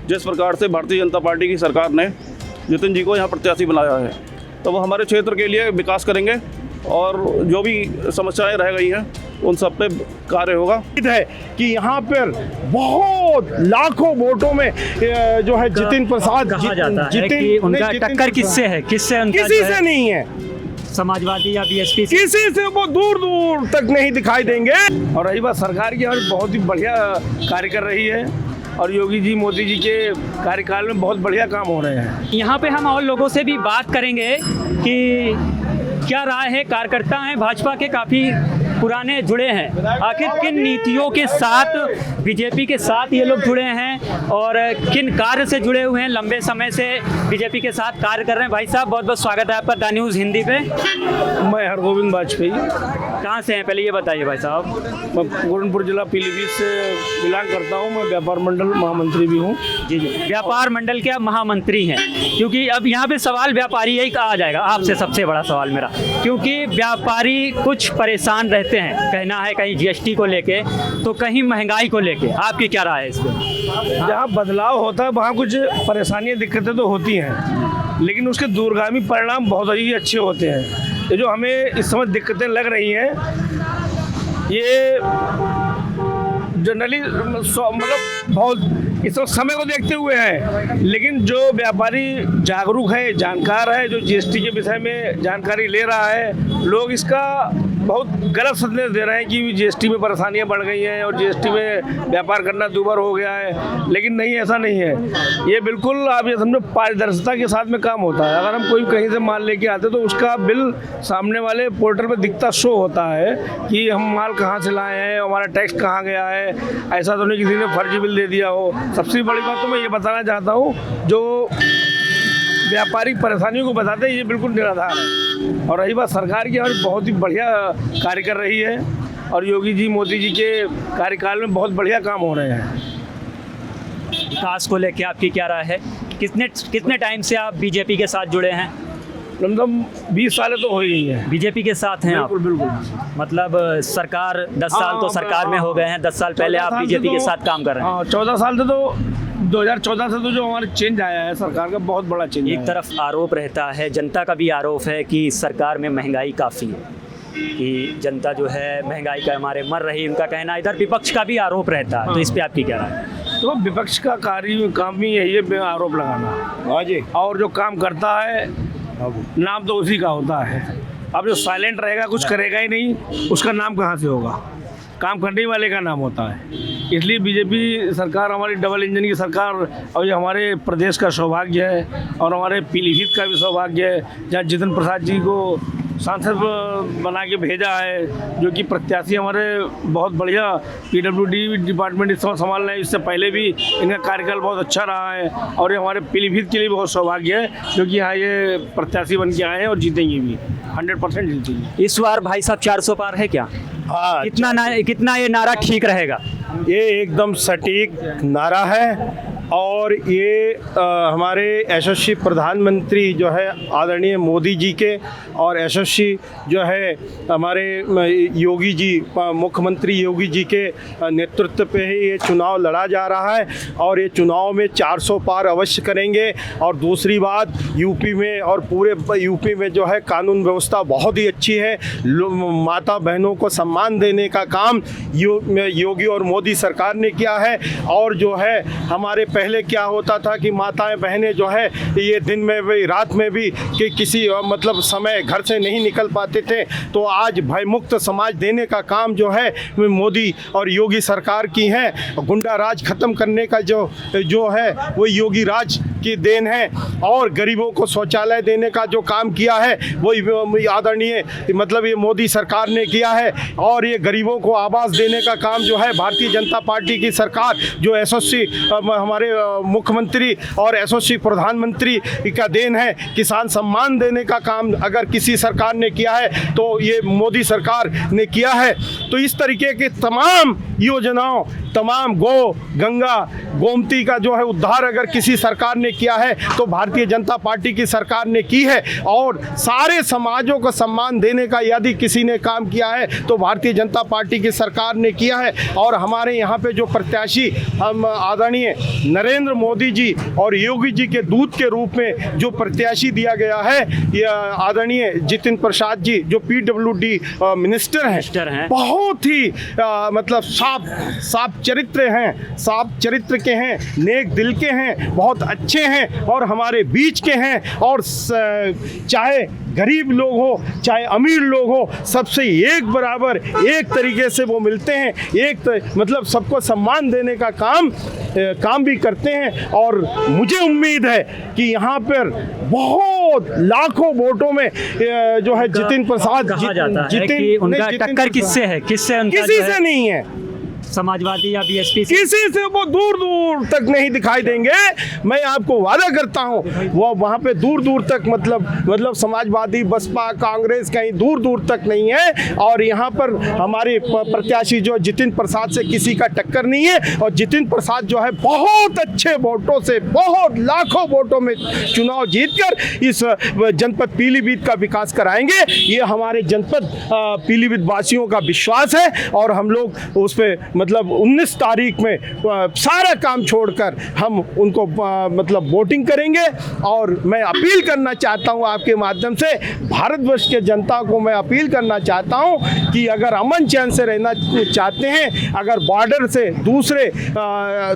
जिस प्रकार से भारतीय जनता पार्टी की सरकार ने जितिन जी को यहाँ प्रत्याशी बनाया है, तो वो हमारे क्षेत्र के लिए विकास करेंगे और जो भी समस्याएं रह गई हैं उन सब पे कार्य होगा। है कि यहाँ पर बहुत लाखों वोटों में जो है जितिन प्रसाद कहा जाता है कि उनका टक्कर किससे है, किससे उनका किसी से नहीं है, समाजवादी या बीएसपी से? किसी से वो दूर दूर तक नहीं दिखाई देंगे। और रही बात सरकार की, और बहुत ही बढ़िया कार्य कर रही है और योगी जी मोदी जी के कार्यकाल में बहुत बढ़िया काम हो रहे हैं। यहाँ पे हम और लोगों से भी बात करेंगे कि क्या राय है। कार्यकर्ता हैं भाजपा के, काफ़ी पुराने जुड़े हैं, आखिर किन नीतियों के साथ बीजेपी के साथ ये लोग जुड़े हैं और किन कार्य से जुड़े हुए हैं, लंबे समय से बीजेपी के साथ कार्य कर रहे हैं। भाई साहब बहुत बहुत स्वागत है आपका द न्यूज़ हिंदी पे। मैं हरगोविंद वाजपेयी, कहाँ से हैं पहले ये बताइए भाई साहब? मैं पूरनपुर जिला पीलीभीत से बिलोंग करता हूँ। मैं व्यापार मंडल महामंत्री भी हूँ। जी जी, व्यापार मंडल के आप महामंत्री हैं, क्योंकि अब यहाँ पे सवाल व्यापारी यही आ जाएगा आपसे, सबसे बड़ा सवाल मेरा, क्योंकि व्यापारी कुछ परेशान रहते हैं, कहना है कहीं जीएसटी को लेके तो कहीं महंगाई को लेके, आपकी क्या राय है इस पर? जहाँ बदलाव होता है वहाँ कुछ परेशानियाँ दिक्कतें तो होती हैं, लेकिन उसके दूरगामी परिणाम बहुत ही अच्छे होते हैं। ये जो हमें इस समय दिक्कतें लग रही हैं, ये जनरली मतलब बहुत इस समय को देखते हुए है, लेकिन जो व्यापारी जागरूक है, जानकार है, जो जीएसटी के विषय में जानकारी ले रहा है, लोग इसका बहुत गलत संदेश दे रहे हैं कि जीएसटी में परेशानियां बढ़ गई हैं और जीएसटी में व्यापार करना दूभर हो गया है, लेकिन नहीं, ऐसा नहीं है। ये बिल्कुल आप ये समझो पारदर्शिता के साथ में काम होता है। अगर हम कोई कहीं से माल लेके आते तो उसका बिल सामने वाले पोर्टल पर दिखता शो होता है कि हम माल कहाँ से लाए हैं, हमारा टैक्स कहाँ गया है। ऐसा तो नहीं किसी ने फर्जी बिल दे दिया हो। सबसे बड़ी बात तो मैं ये बताना चाहता हूँ, जो व्यापारिक परेशानियों को बताते हैं ये बिल्कुल निराधार है। और रही बात सरकार की, और बहुत ही बढ़िया कार्य कर रही है और योगी जी मोदी जी के कार्यकाल में बहुत बढ़िया काम हो रहे हैं। विकास को लेके आपकी क्या राय है? कितने टाइम से आप बीजेपी के साथ जुड़े हैं? मतलब 20 साल तो हो ही गई है बीजेपी के साथ हैं आप? बिल्कुल। मतलब सरकार 10 साल तो सरकार में हो गए हैं, 10 साल पहले आप बीजेपी के साथ काम कर रहे हैं। 14 साल से तो 2014 से तो जो हमारे चेंज आया है सरकार का, बहुत बड़ा चेंज। एक तरफ आरोप रहता है, जनता का भी आरोप है कि सरकार में महंगाई काफ़ी है, कि जनता जो है महंगाई का हमारे मर रही, उनका कहना। इधर विपक्ष का भी आरोप रहता है, तो इस पे आपकी क्या राय है? तो विपक्ष का काम ही यही है आरोप लगाना, और जो काम करता है नाम तो उसी का होता है। अब जो साइलेंट रहेगा, कुछ करेगा ही नहीं, उसका नाम कहाँ से होगा? काम करने वाले का नाम होता है। इसलिए बीजेपी सरकार हमारी डबल इंजन की सरकार, और ये हमारे प्रदेश का सौभाग्य है और हमारे पीलीभीत का भी सौभाग्य है, जहाँ जितिन प्रसाद जी को सांसद बना के भेजा है, जो कि प्रत्याशी हमारे बहुत बढ़िया पीडब्ल्यूडी डिपार्टमेंट इस समय संभाल रहे हैं। इससे पहले भी इनका कार्यकाल बहुत अच्छा रहा है और ये हमारे पीलीभीत के लिए बहुत सौभाग्य है, क्योंकि यहाँ ये प्रत्याशी बन के आए हैं और जीतेंगे भी, 100% जीतेंगे। इस बार भाई साहब 400 पार है क्या? हाँ, कितना ये नारा ठीक रहेगा? ये एकदम सटीक नारा है और ये हमारे यशस्वी प्रधानमंत्री जो है आदरणीय मोदी जी के, और यशस्वी जो है हमारे योगी जी, मुख्यमंत्री योगी जी के नेतृत्व पे ही ये चुनाव लड़ा जा रहा है और ये चुनाव में 400 पार अवश्य करेंगे। और दूसरी बात, यूपी में और पूरे यूपी में जो है कानून व्यवस्था बहुत ही अच्छी है। माता बहनों को सम्मान देने का काम योगी और मोदी सरकार ने किया है। और जो है हमारे पहले क्या होता था कि माताएं बहनें जो है ये दिन में भी रात में भी कि किसी मतलब समय घर से नहीं निकल पाते थे, तो आज भयमुक्त समाज देने का काम जो है मोदी और योगी सरकार की है। गुंडा राज खत्म करने का जो है वो योगी राज की देन है, और गरीबों को शौचालय देने का जो काम किया है वो आदरणीय मतलब ये मोदी सरकार ने किया है। और ये गरीबों को आवास देने का काम जो है भारतीय जनता पार्टी की सरकार, जो यशस्वी हमारे मुख्यमंत्री और यशस्वी प्रधानमंत्री का देन है। किसान सम्मान देने का काम अगर किसी सरकार ने किया है तो ये मोदी सरकार ने किया है। तो इस तरीके के तमाम योजनाओं, तमाम गंगा गोमती का जो है उद्धार अगर किसी सरकार ने ने किया है तो भारतीय जनता पार्टी की सरकार ने की है, और सारे समाजों को सम्मान देने का यदि किसी ने काम किया है तो भारतीय जनता पार्टी की सरकार ने किया है। और हमारे यहाँ पे जो प्रत्याशी हम आदरणीय नरेंद्र मोदी जी और योगी जी के दूत के रूप में जो प्रत्याशी दिया गया है, यह आदरणीय जितिन प्रसाद जी जो PWD मिनिस्टर हैं, बहुत ही मतलब साफ चरित्र हैं, साफ चरित्र के हैं, नेक दिल के हैं, बहुत अच्छे हैं और हमारे बीच के हैं। और चाहे गरीब लोग हो चाहे अमीर लोग हो, सबसे एक बराबर एक तरीके से वो मिलते हैं, मतलब सबको सम्मान देने का काम भी करते हैं। और मुझे उम्मीद है कि यहाँ पर बहुत लाखों वोटों में जो है जितिन प्रसाद कहा जाता है कि उनका टक्कर किससे है, किसी से नहीं है, समाजवादी या बीएसपी से, किसी से वो दूर दूर तक नहीं दिखाई देंगे। मैं आपको वादा करता हूँ वो वहाँ पे दूर दूर तक मतलब समाजवादी, बसपा, कांग्रेस कहीं दूर दूर तक नहीं है। और यहाँ पर हमारे प्रत्याशी जो जितिन प्रसाद से किसी का टक्कर नहीं है। और जितिन प्रसाद जो है बहुत अच्छे वोटों से, बहुत लाखों वोटों में चुनाव जीतकर इस जनपद पीलीभीत का विकास कराएंगे। ये हमारे जनपद पीलीभीत वासियों का विश्वास है और हम लोग उस पर मतलब 19 तारीख में सारा काम छोड़कर हम उनको मतलब वोटिंग करेंगे। और मैं अपील करना चाहता हूं आपके माध्यम से भारतवर्ष के जनता को मैं अपील करना चाहता हूं कि अगर अमन चैन से रहना चाहते हैं, अगर बॉर्डर से दूसरे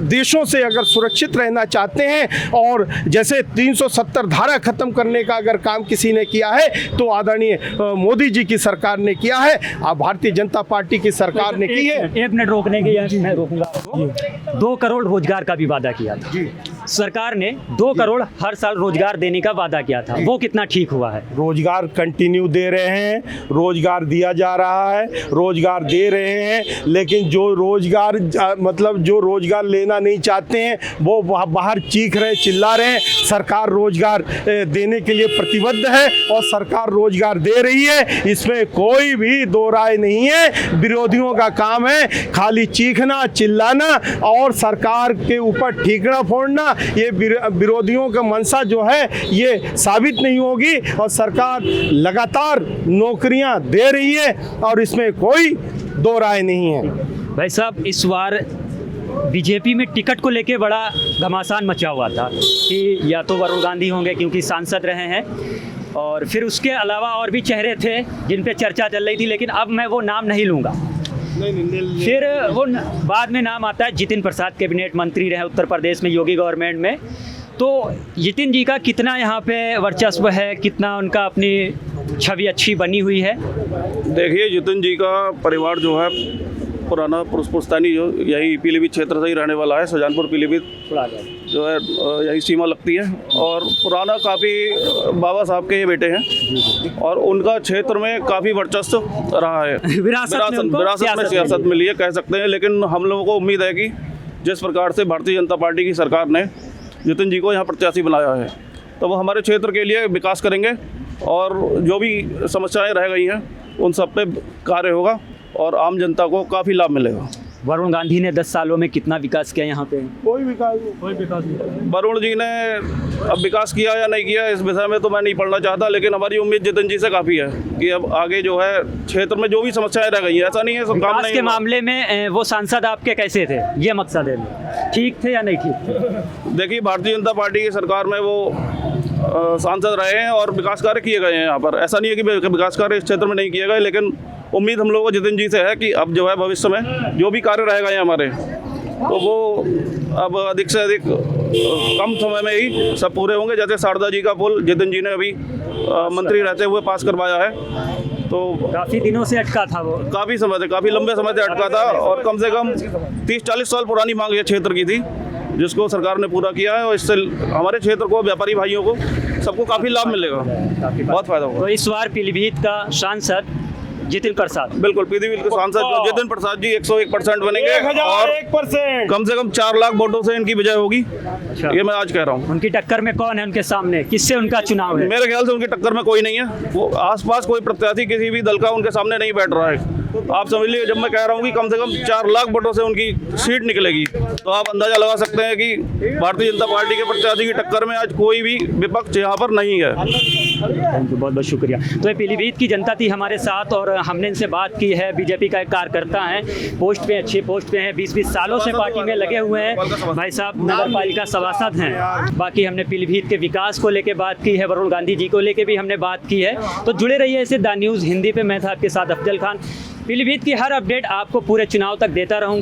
देशों से अगर सुरक्षित रहना चाहते हैं और जैसे 370 धारा खत्म करने का अगर काम किसी ने किया है तो आदरणीय मोदी जी की सरकार ने किया है, भारतीय जनता पार्टी की सरकार ने की है। एक मिनट रोकने के लिए मैं रोकूंगा आपको। 2 करोड़ रोजगार का भी वादा किया था सरकार ने, 2 करोड़ हर साल रोजगार देने का वादा किया था, वो कितना ठीक हुआ है? रोजगार कंटिन्यू दे रहे हैं, रोजगार दिया जा रहा है, रोजगार दे रहे हैं, लेकिन जो रोजगार मतलब जो रोजगार लेना नहीं चाहते हैं वो बाहर चीख रहे, चिल्ला रहे हैं। सरकार रोजगार देने के लिए प्रतिबद्ध है और सरकार रोजगार दे रही है, इसमें कोई भी दो राय नहीं है। विरोधियों का काम है खाली चीखना, चिल्लाना और सरकार के ऊपर ठीकरा फोड़ना। ये विरोधियों का मंशा जो है ये साबित नहीं होगी और सरकार लगातार नौकरियां दे रही है और इसमें कोई दो राय नहीं है। भाई साहब, इस बार बीजेपी में टिकट को लेके बड़ा घमासान मचा हुआ था कि या तो वरुण गांधी होंगे क्योंकि सांसद रहे हैं, और फिर उसके अलावा और भी चेहरे थे जिन पे चर्चा चल रही थी, लेकिन अब मैं वो नाम नहीं लूँगा। फिर वो बाद में नाम आता है जितिन प्रसाद, कैबिनेट मंत्री रहे उत्तर प्रदेश में योगी गवर्नमेंट में। तो जितिन जी का कितना यहाँ पे वर्चस्व है, कितना उनका अपनी छवि अच्छी बनी हुई है? देखिए, जितिन जी का परिवार जो है पुराना पुश्तैनी जो यही पीलीभीत क्षेत्र से ही रहने वाला है। शाहजहानपुर पीलीभीत जो है यही सीमा लगती है और पुराना काफ़ी बाबा साहब के ये बेटे हैं और उनका क्षेत्र में काफ़ी वर्चस्व रहा है। विरासत में सियासत मिली है कह सकते हैं। लेकिन हम लोगों को उम्मीद है कि जिस प्रकार से भारतीय जनता पार्टी की सरकार ने जितिन जी को यहाँ प्रत्याशी बनाया है तो वो हमारे क्षेत्र के लिए विकास करेंगे और जो भी समस्याएं रह गई हैं उन सब पे कार्य होगा और आम जनता को काफ़ी लाभ मिलेगा। वरुण गांधी ने 10 सालों में कितना विकास किया यहाँ पे? कोई विकास नहीं। वरुण जी ने अब विकास किया या नहीं किया इस विषय में तो मैं नहीं पढ़ना चाहता, लेकिन हमारी उम्मीद जितिन जी से काफ़ी है कि अब आगे जो है क्षेत्र में जो भी समस्याएं रह गई हैं, ऐसा नहीं है सब काम नहीं। के मामले में वो सांसद आपके कैसे थे, ये मकसद है, ठीक थे या नहीं ठीक थे? देखिए, भारतीय जनता पार्टी की सरकार में वो सांसद रहे हैं और विकास कार्य किए गए हैं यहाँ पर। ऐसा नहीं है कि विकास कार्य इस क्षेत्र में नहीं किए गए, लेकिन उम्मीद हम लोगों को जितिन जी से है कि अब जो है भविष्य में जो भी कार्य रहेगा यहाँ हमारे तो वो अब अधिक से अधिक कम समय में ही सब पूरे होंगे। जैसे शारदा जी का पुल जितिन जी ने अभी मंत्री रहते हुए पास करवाया है, तो काफ़ी दिनों से अटका था वो, काफ़ी समय से, काफ़ी लंबे समय से अटका था और कम से कम 30-40 साल पुरानी मांग ये क्षेत्र की थी जिसको सरकार ने पूरा किया है और इससे हमारे क्षेत्र को, व्यापारी भाइयों को, सबको काफ़ी लाभ मिलेगा, बहुत फायदा होगा। तो इस बार पीलीभीत का सांसद जितिन प्रसाद, बिल्कुल पीलीभीत के सांसद जितिन प्रसाद जी 101% बनेंगे और 1001% कम से कम 4 लाख वोटों से इनकी विजय होगी। ये मैं आज कह रहा हूँ। उनकी टक्कर में कौन है उनके सामने, किससे उनका चुनाव है? मेरे ख्याल से उनकी टक्कर में कोई नहीं है। वो आसपास कोई प्रत्याशी किसी भी दल का उनके सामने नहीं बैठ रहा है। आप समझ लीजिए, जब मैं कह रहा हूँ कि कम से कम 4 लाख वोटों से उनकी सीट निकलेगी, तो आप अंदाजा लगा सकते हैं कि भारतीय जनता पार्टी के प्रत्याशी की टक्कर में आज कोई भी विपक्ष यहाँ पर नहीं है। थैंक यू, बहुत बहुत शुक्रिया। तो ये पीलीभीत की जनता थी हमारे साथ और हमने इनसे बात की है। बीजेपी का एक कार्यकर्ता है, पोस्ट पे, अच्छी पोस्ट पे हैं, 20-20 सालों से पार्टी में लगे हुए हैं। भाई साहब नगर पालिका सभासद हैं। बाकी हमने पीलीभीत के विकास को लेकर बात की है, वरुण गांधी जी को लेकर भी हमने बात की है। तो जुड़े रहिए ऐसे द न्यूज़ हिंदी पे। मैं था आपके साथ अफजल खान। पीलीभीत की हर अपडेट आपको पूरे चुनाव तक देता रहूँगा।